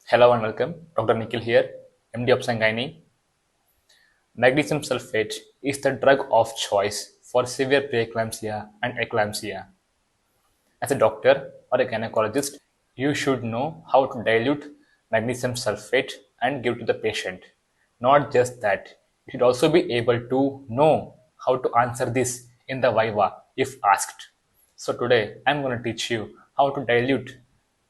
Hello and welcome. Dr. Nikhil here, MD of Gynae. Magnesium sulfate is the drug of choice for severe preeclampsia and eclampsia. As a doctor or a gynecologist, you should know how to dilute magnesium sulfate and give to the patient. Not just that, you should also be able to know how to answer this in the viva if asked. So today I'm going to teach you how to dilute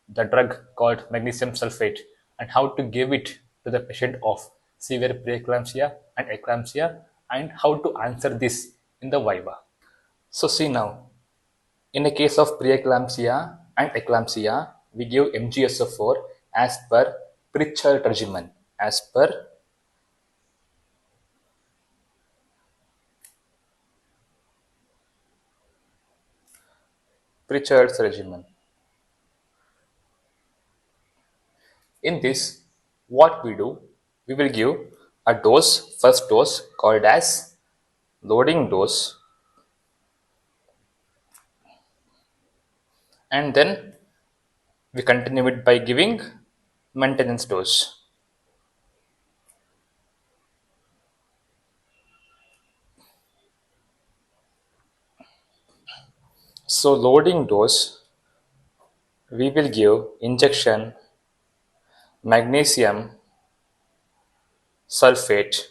the drug called magnesium sulfate and how to give it to the patient of severe preeclampsia and eclampsia and how to answer this in the viva. So see now, in the case of preeclampsia and eclampsia, we give MgSO4 as per Pritchard regimen, as per Pritchard's regimen. In this, what we do, we will give a dose, first dose called as loading dose, and then we continue it by giving maintenance dose. So loading dose, we will give injection magnesium sulfate.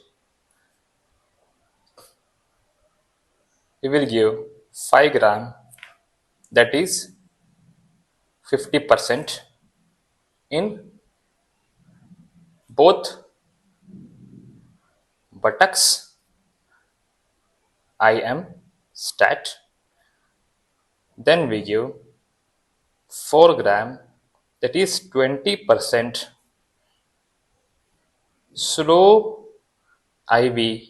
We will give 5 gram, that is 50% in both buttocks, IM, stat. Then we give 4 gram, that is 20% slow IV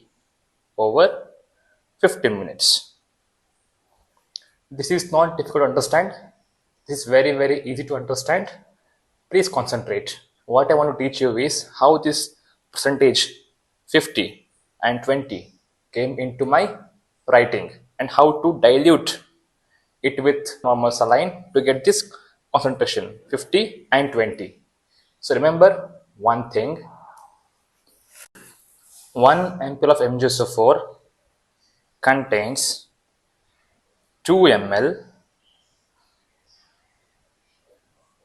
over 15 minutes. This is not difficult to understand. This is very easy to understand. Please concentrate. What I want to teach you is how this percentage 50 and 20 came into my writing and how to dilute it with normal saline to get this concentration 50 and 20. So remember one thing, 1 ampule of MgSO4 contains 2 ml,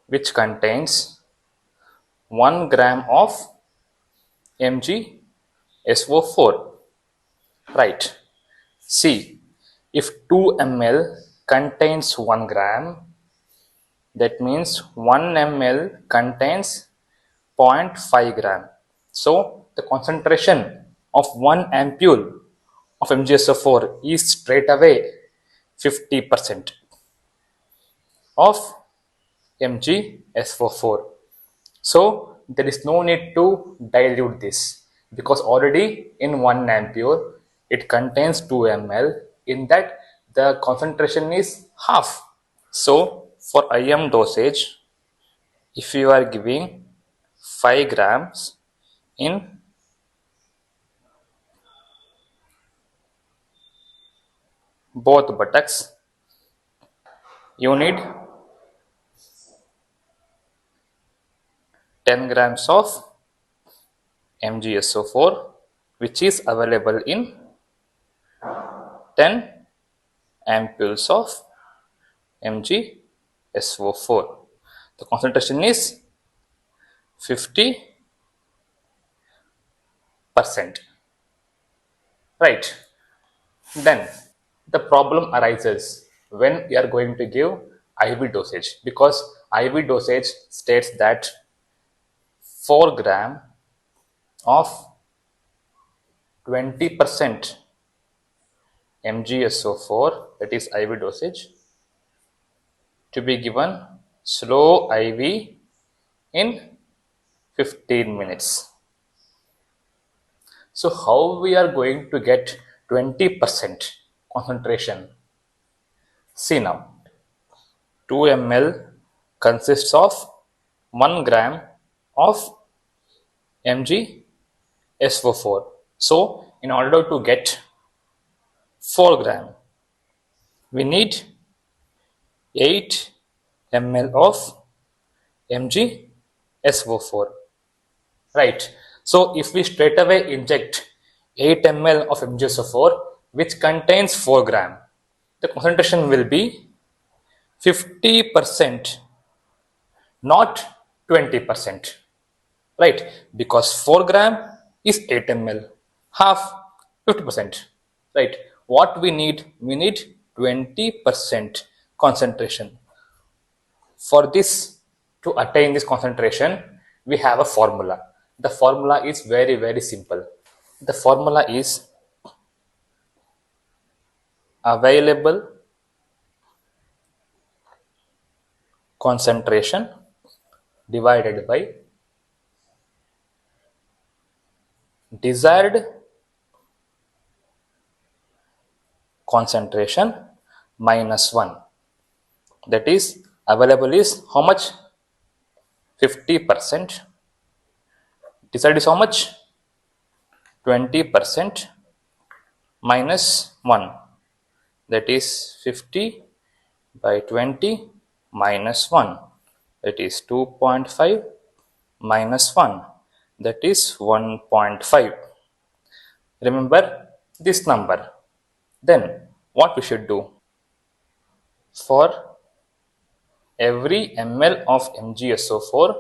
which contains 1 gram of MgSO4. Right. See, if 2 ml contains 1 gram, that means 1 ml contains 0.5 gram. So the concentration of 1 ampule of MgSO4 is straight away 50% of MgSO4. So there is no need to dilute this because already in 1 ampule it contains 2 ml. In that the concentration is half. So for IM dosage, if you are giving 5 grams in both buttocks, you need 10 grams of MgSO4, which is available in 10 ampules of MgSO4. The concentration is 50%. Right. Then the problem arises when we are going to give IV dosage, because IV dosage states that 4 gram of 20% MgSO4, that is IV dosage, to be given slow IV in 15 minutes. So how we are going to get 20% concentration? See now, 2 ml consists of 1 gram of MgSO4. So in order to get 4 gram, we need 8 ml of MgSO4. SO4. Right. So if we straight away inject 8 ml of MgSO4 which contains 4 gram, the concentration will be 50%, not 20%. Right? Because 4 gram is 8 ml, half 50%. Right? What we need? We need 20% concentration. For this, to attain this concentration, we have a formula. The formula is very, very simple. The formula is available concentration divided by desired concentration minus 1. That is, available is how much? 50%. Desired is how much? 20% minus 1. That is 50 by 20 minus 1. That is 2.5 minus 1. That is 1.5. Remember this number. Then what we should do? For every ml of MgSO4,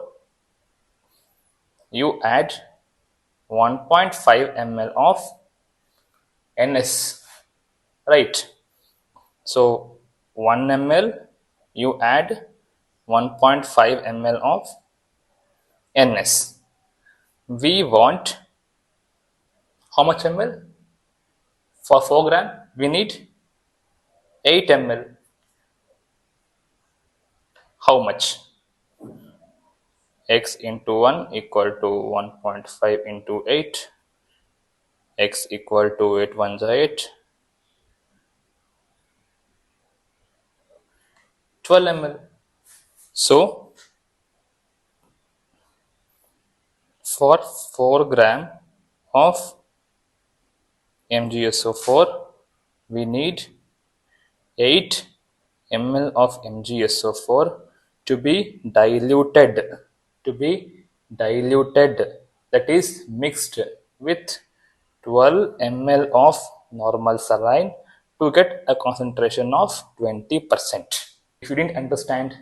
you add 1.5 ml of NS. Right? So 1 ml you add 1.5 ml of NS. We want how much ml? For 4 gram we need 8 ml. How much? X into 1 equal to 1.5 into 8. X equal to 8 1s are 8. 12 ml. So for 4 gram of MgSO4 we need 8 ml of MgSO4 to be diluted, that is mixed with 12 ml of normal saline to get a concentration of 20%. If you didn't understand,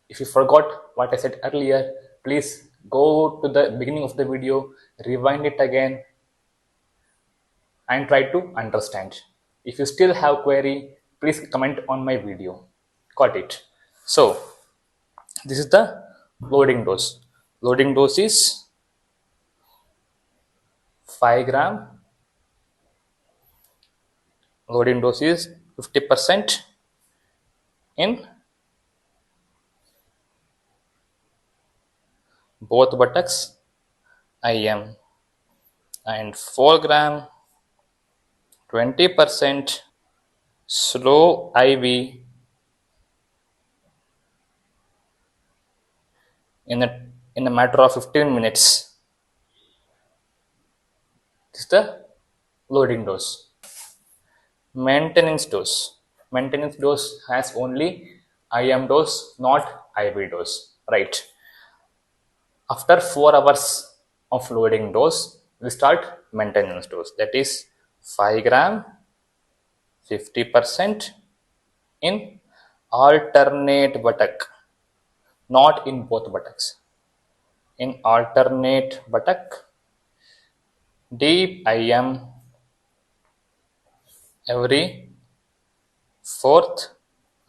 if you forgot what I said earlier, please go to the beginning of the video, rewind it again and try to understand. If you still have query, please comment on my video. Got it? So this is the loading dose. Loading dose is 5 gram. Loading dose is 50% in both buttocks IM, and 4 gram 20% slow IV in a matter of 15 minutes. This is the loading dose. Maintenance dose. Maintenance dose has only IM dose, not IV dose. Right? After 4 hours of loading dose, we start maintenance dose. That is 5 gram 50% in alternate buttock, not in both buttocks. In alternate buttock, deep IM every 4th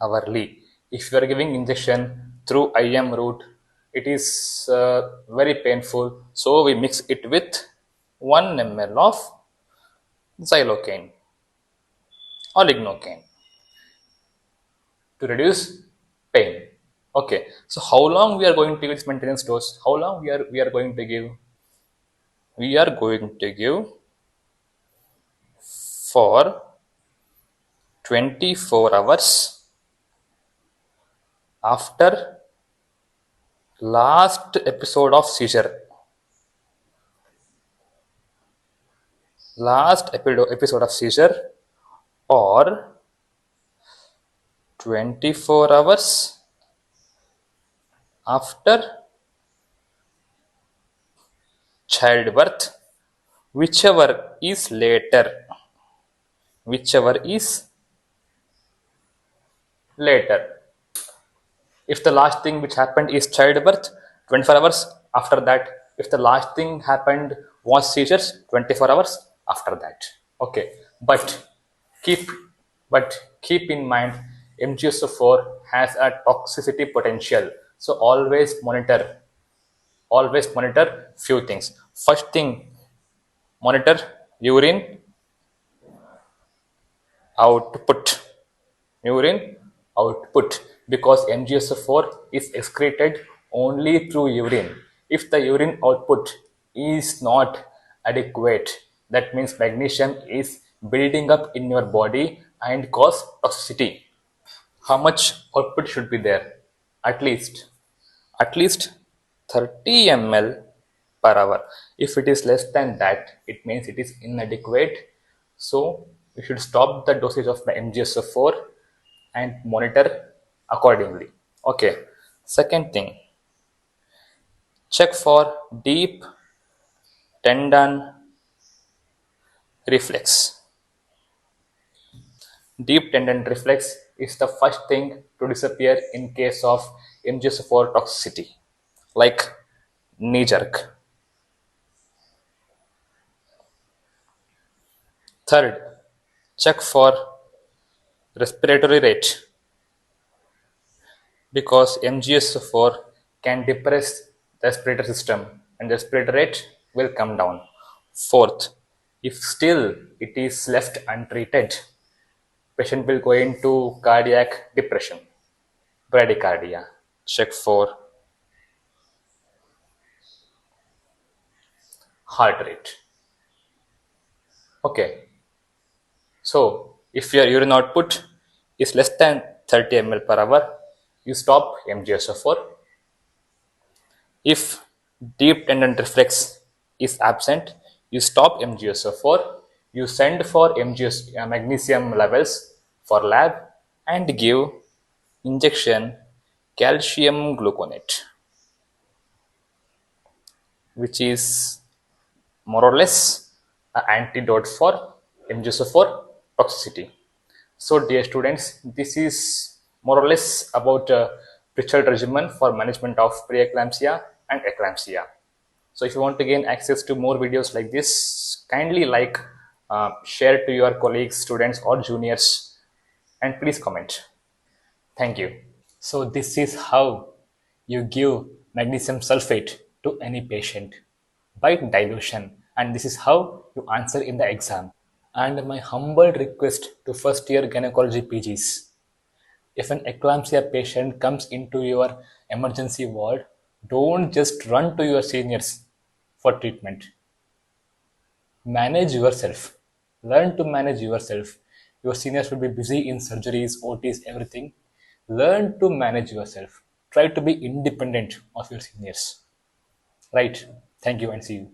hourly. If you are giving injection through IM route, it is very painful. So we mix it with 1 ml of xylocaine or lignocaine to reduce pain. Okay, so how long we are going to give this maintenance dose? How long we are going to give? We are going to give for 24 hours after last episode of seizure. Last episode of seizure, or 24 hours after childbirth, whichever is later, whichever is later. If the last thing which happened is childbirth, 24 hours after that. If the last thing happened was seizures, 24 hours after that. Okay, but keep but keep in mind, MgSO4 has a toxicity potential, so always monitor few things. First thing, monitor urine output, urine output, because MgSO4 is excreted only through urine. If the urine output is not adequate, that means magnesium is building up in your body and cause toxicity. How much output should be there? At least at least 30 ml per hour. If it is less than that, it means it is inadequate. So you should stop the dosage of the MgSO4 and monitor accordingly. Okay. Second thing, check for deep tendon reflex. Deep tendon reflex is the first thing to disappear in case of MgSO4 toxicity, like knee jerk. Third, check for respiratory rate, because MgSO4 can depress the respiratory system and the respiratory rate will come down. Fourth, if still it is left untreated, patient will go into cardiac depression, bradycardia. Check for heart rate. Okay, so if your urine output is less than 30 ml per hour, you stop MgSO4. If deep tendon reflex is absent, you stop MgSO4. You send for magnesium levels for lab and give injection calcium gluconate, which is more or less an antidote for MgSO4 toxicity. So, dear students, this is more or less about Pritchard regimen for management of preeclampsia and eclampsia. So, if you want to gain access to more videos like this, kindly like, share to your colleagues, students, or juniors, and please comment. Thank you. So, this is how you give magnesium sulfate to any patient by dilution, and this is how you answer in the exam. And my humble request to first year gynecology PGs, if an eclampsia patient comes into your emergency ward, don't just run to your seniors for treatment. Manage yourself. Learn to manage yourself. Your seniors will be busy in surgeries, OTs, everything. Learn to manage yourself. Try to be independent of your seniors. Right. Thank you and see you.